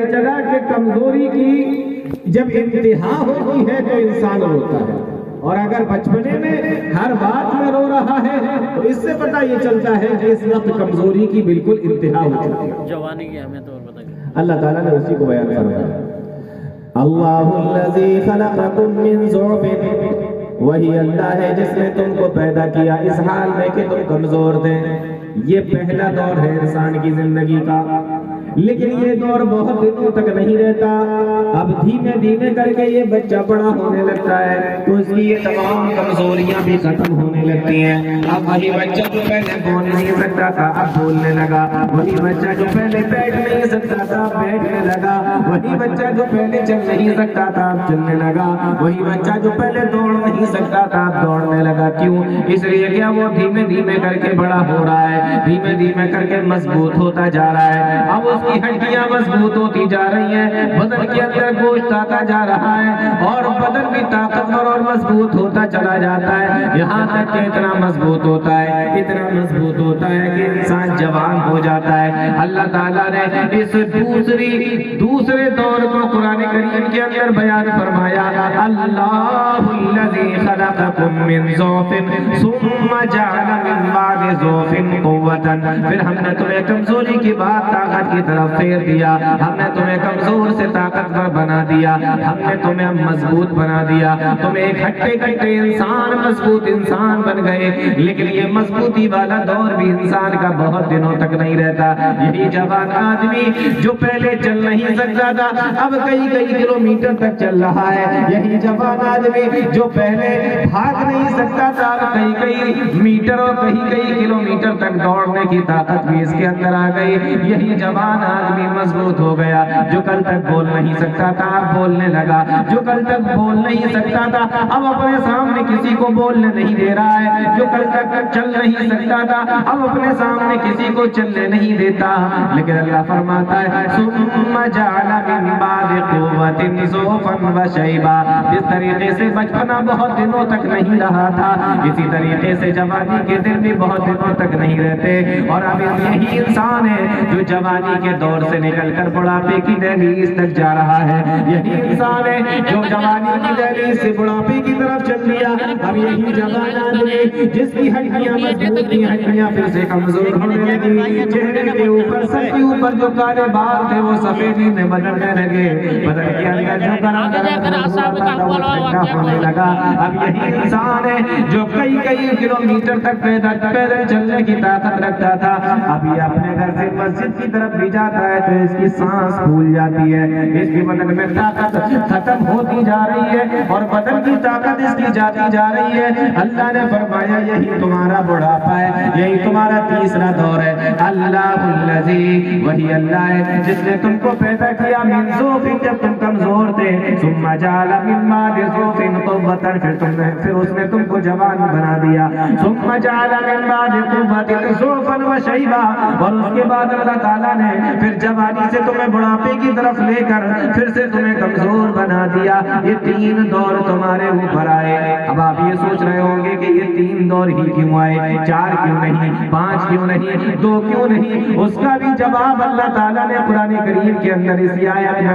یہ چلا کہ کمزوری کی جب انتہا ہوتی ہے تو انسان روتا ہے، اور اگر بچپنے میں ہر بات میں رو رہا ہے تو اس سے پتہ یہ چلتا ہے کہ اس وقت کمزوری کی بالکل انتہا ہو چکی ہے۔ جوانی کی اہمیت اور بتائیے۔ اللہ تعالیٰ نے اسی کو بیان فرمایا، اللہ الذی خلقکم من ضعف، وہی اللہ ہے جس نے تم کو پیدا کیا اس حال میں کہ تم کمزور تھے۔ یہ پہلا دور ہے انسان کی زندگی کا، لیکن یہ دور بہت دنوں تک نہیں رہتا، اب دھیمے دھیمے کر کے یہ بچہ بڑا ہونے لگتا ہے تو اس کی یہ تمام کمزوریاں بھی ختم ہونے لگتی ہیں۔ اب وہی بچہ جو پہلے بول نہیں سکتا تھا اب بولنے لگا، وہی بچہ جو پہلے بیٹھ نہیں سکتا تھا بیٹھنے لگا، وہی بچہ جو پہلے چل نہیں سکتا تھا اب چلنے لگا، وہی بچہ جو پہلے دوڑ نہیں سکتا تھا اب دوڑنے لگا۔ کیوں؟ اس لیے کہ وہ دھیمے دھیمے کر کے بڑا ہو رہا ہے، دھیمے دھیمے کر کے مضبوط ہوتا جا رہا ہے، اب اس کی ہڈیاں مضبوط ہوتی جا رہی ہیں، بدن کے اندر گوشت آتا جا رہا ہے اور بدن بھی طاقتور اور مضبوط ہوتا چلا جاتا ہے، یہاں تک کہ اتنا مضبوط ہوتا ہے، اتنا مضبوط ہوتا ہے کہ انسان جوان ہو جاتا ہے۔ اللہ تعالیٰ نے اس دوسرے دور کو قرآن کریم کے اندر بیان فرمایا، اللہ الذی خلقکم من ضعف ثم جعل من بعد ضعف قوة، پھر ہم نے تمہیں کمزوری کی بات طاقت کی طرف پھیر دیا، ہم نے تمہیں کمزور سے طاقتور بنا دیا، ہم نے تمہیں مضبوط بنا دیا، تم ایک ہٹے کٹے انسان مضبوط انسان بن گئے، لیکن یہ مضبوطی والا دور بھی انسان کا بہت دنوں تک نہیں رہتا۔ یہی جوان آدمی جو پہلے چل نہیں سکتا تھا اب کئی کلومیٹر تک چل رہا ہے، یہی جوان آدمی جو پہلے بھاگ نہیں سکتا تھا اب کئی میٹر اور کئی کلومیٹر تک دوڑنے کی طاقت بھی اس کے اندر آ گئی۔ یہی جوان آدمی مضبوط ہو گیا، جو کل تک بول نہیں سکتا تھا اب بولنے لگا، جو کل تک بول نہیں سکتا تھا اب اپنے سامنے کسی کو بولنے نہیں دے رہا ہے، جو کل تک چل نہیں سکتا تھا اب اپنے سامنے کسی کو چلنے نہیں دیتا۔ لیکن اللہ فرماتا ہے ثم جعل من بعد قوة ضعفا وشیبا، جس طریقے سے بچپنا بہت دنوں تک نہیں رہا تھا اسی طریقے سے جوانی کے دن بھی بہت دنوں تک نہیں رہتے، اور اب یہی انسان ہے جو جوانی کے دور سے نکل کر بڑھاپے کی دہلیز تک جا رہا ہے، یہی انسان ہے جو جوانی کی دہلیز سے بڑھاپے کی طرف چل دیا۔ اب یہی جوان آدمی جس کی ہڈیاں مضبوط تھیں ہڈیاں پھر سے کمزور ہونے لگی، چہرے کے اوپر سر کے اوپر جو کالے بال تھے وہ سفیدی میں بدلنے لگے، بدن کے اندر جو گرم ہونے لگا۔ اب یہی انسان ہے جو کئی کلومیٹر تک پیدل چلنے کی طاقت رکھتا تھا، اب یہ اپنے گھر سے مسجد کی طرف بھی جاتا ہے تو اس کی سانس پھول جاتی ہے، اس کی بدن میں طاقت ختم ہوتی جا رہی ہے اور بدن کی طاقت اس کی جاتی جا رہی ہے۔ اللہ نے فرمایا یہی تمہارا بڑھاپا ہے، یہی تمہارا تیسرا دور ہے۔ اللہ الذی، وہی اللہ ہے جس نے تم کو پیدا کیا من ضعف، جب تم کمزور تھے، ثم جعل من بعد ضعف قوة، پھر اس نے تم کو جوان بنا دیا، ثم جعل من بعد قوة ضعفا وشیبا، اور اس کے بعد اللہ تعالیٰ نے پھر جوانی سے تمہیں بڑھاپے کی طرف لے کر پھر سے تمہیں کمزور بنا دیا۔ یہ تین دور تمہارے اوپر آئے۔ اب آپ یہ سوچ رہے ہوں گے کہ یہ تین دور ہی کیوں آئے، چار کیوں نہیں، پانچ کیوں نہیں، دو کیوں نہیں؟ اس کا بھی جواب اللہ تعالیٰ نے قرآن کریم کے اندر اسی آیت میں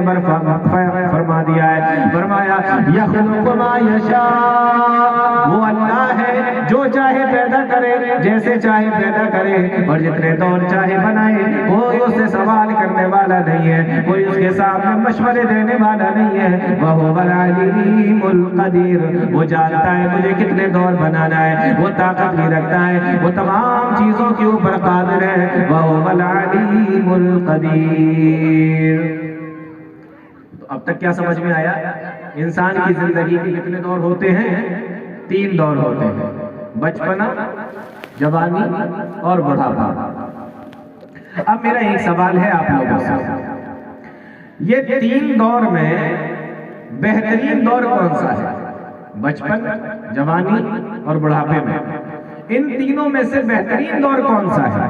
فرما دیا ہے، فرمایا یخلق ما یشاء، وہ اللہ ہے جو چاہے پیدا کرے، جیسے چاہے پیدا کرے اور جتنے دور چاہے بنائے، کوئی اس سے سوال کرنے والا نہیں ہے، کوئی اس کے سامنے مشورے دینے والا نہیں ہے۔ وَهُوَ الْعَلِيمُ الْقَدِيرُ، وہ جانتا ہے مجھے کتنے دور بنانا ہے، وہ طاقت بھی رکھتا ہے، وہ تمام چیزوں کے اوپر قادر ہے۔ وَهُوَ الْعَلِيمُ الْقَدِيرُ۔ تو اب تک کیا سمجھ میں آیا؟ انسان کی زندگی کے کتنے دور ہوتے ہیں؟ تین دور ہوتے ہیں، بچپنا، جوانی اور بڑھاپا۔ اب میرا ایک سوال ہے آپ لوگوں سے، یہ تین دور میں بہترین دور کون سا ہے؟ بچپن، جوانی اور بڑھاپے میں، ان تینوں میں سے بہترین دور کون سا ہے؟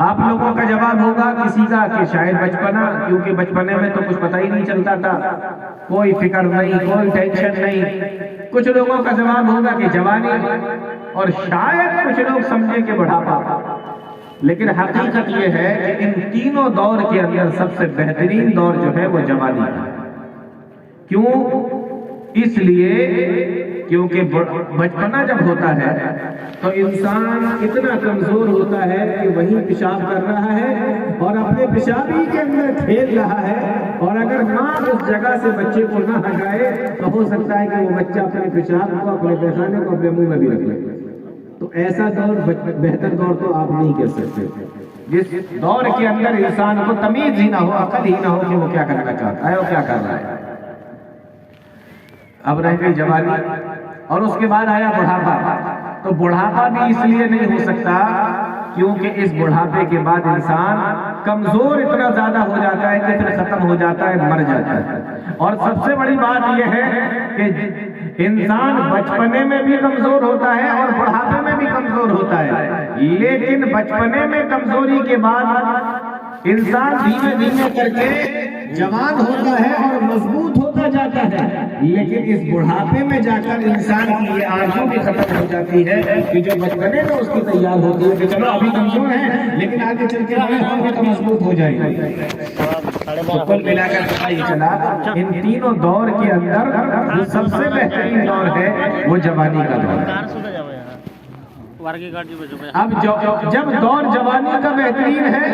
آپ لوگوں کا جواب ہوگا کسی کا کہ شاید بچپنا، کیونکہ بچپنے میں تو کچھ پتہ ہی نہیں چلتا تھا، کوئی فکر نہیں، کوئی ٹینشن نہیں۔ کچھ لوگوں کا جواب ہوگا کہ جوانی، اور شاید کچھ لوگ سمجھیں کہ بڑھاپا۔ لیکن حقیقت یہ ہے کہ ان تینوں دور کے اندر سب سے بہترین دور جو ہے وہ جوانی کا ہے۔ کیوں؟ اس لیے کیونکہ بچپنا جب ہوتا ہے تو انسان اتنا کمزور ہوتا ہے کہ وہی پیشاب کر رہا ہے اور اپنے پیشابی کے اندر کھیل رہا ہے، اور اگر ماں اس جگہ سے بچے کو نہ ہٹائے تو ہو سکتا ہے کہ وہ بچہ اپنے پیشاب کو، اپنے پیخانے کو اپنے منہ میں بھی رکھ لے۔ تو ایسا دور بہتر دور تو آپ نہیں کہہ سکتے، جس دور کے اندر انسان کو تمیز ہی نہ ہو، عقل ہی نہ ہو کہ وہ کیا کرنا چاہتا ہے اور کیا کر رہا ہے۔ اب رہ گئی جوانی اور اس کے بعد آیا بڑھاپا۔ تو بڑھاپا بھی اس لیے نہیں ہو سکتا کیونکہ اس بڑھاپے کے بعد انسان کمزور اتنا زیادہ ہو جاتا ہے کہ پھر ختم ہو جاتا ہے، مر جاتا ہے۔ اور سب سے بڑی بات یہ ہے کہ انسان بچپنے میں بھی کمزور ہوتا ہے اور بڑھاپے میں بھی کمزور ہوتا ہے، لیکن بچپنے میں کمزوری کے بعد انسان دھیمے دھیمے کر کے جوان ہوتا ہے اور مضبوط ہوتا جاتا ہے، لیکن اس بڑھاپے میں جا کر انسان کی یہ آرزو بھی ختم ہو جاتی ہے کہ جو بچپنے میں اس کی تیار ہوتی ہے کہ چلو ابھی کمزور ہے لیکن آگے چل کے بڑے ہوں گے تو مضبوط ہو جائے گی۔ تو کل ملا کر پتہ یہ چلا ان تینوں دور کے اندر جو سب سے بہترین دور ہے وہ جوانی کا دور ہے۔ اب جب دور جوانی کا بہترین ہے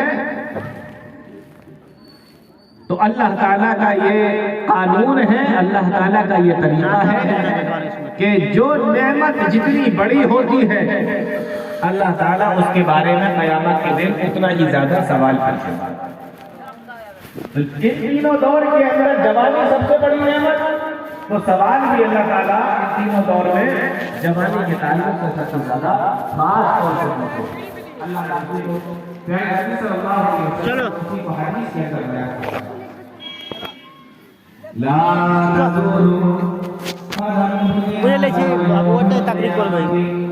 تو اللہ تعالیٰ کا یہ قانون ہے، اللہ تعالیٰ کا یہ طریقہ ہے کہ جو نعمت جتنی بڑی ہوتی ہے اللہ تعالیٰ اس کے بارے میں قیامت کے دن اتنا ہی زیادہ سوال کرتے ہیں۔ جن تینوں دور کے اندر جوانی سب سے بڑی نعمت، تو سوال بھی اللہ تعالیٰ ان تینوں دور میں جوانی کے تعلق سے سب سے زیادہ خاص طور سے پوچھتے ہیں۔ اللہ تعالیٰ کو پیارے نبی صلی اللہ علیہ وسلم اسی کو حدیث کہہ کر بیان کرتا ہے، لا تزول مجھے لکھیں اب وہ تقریر کر گئی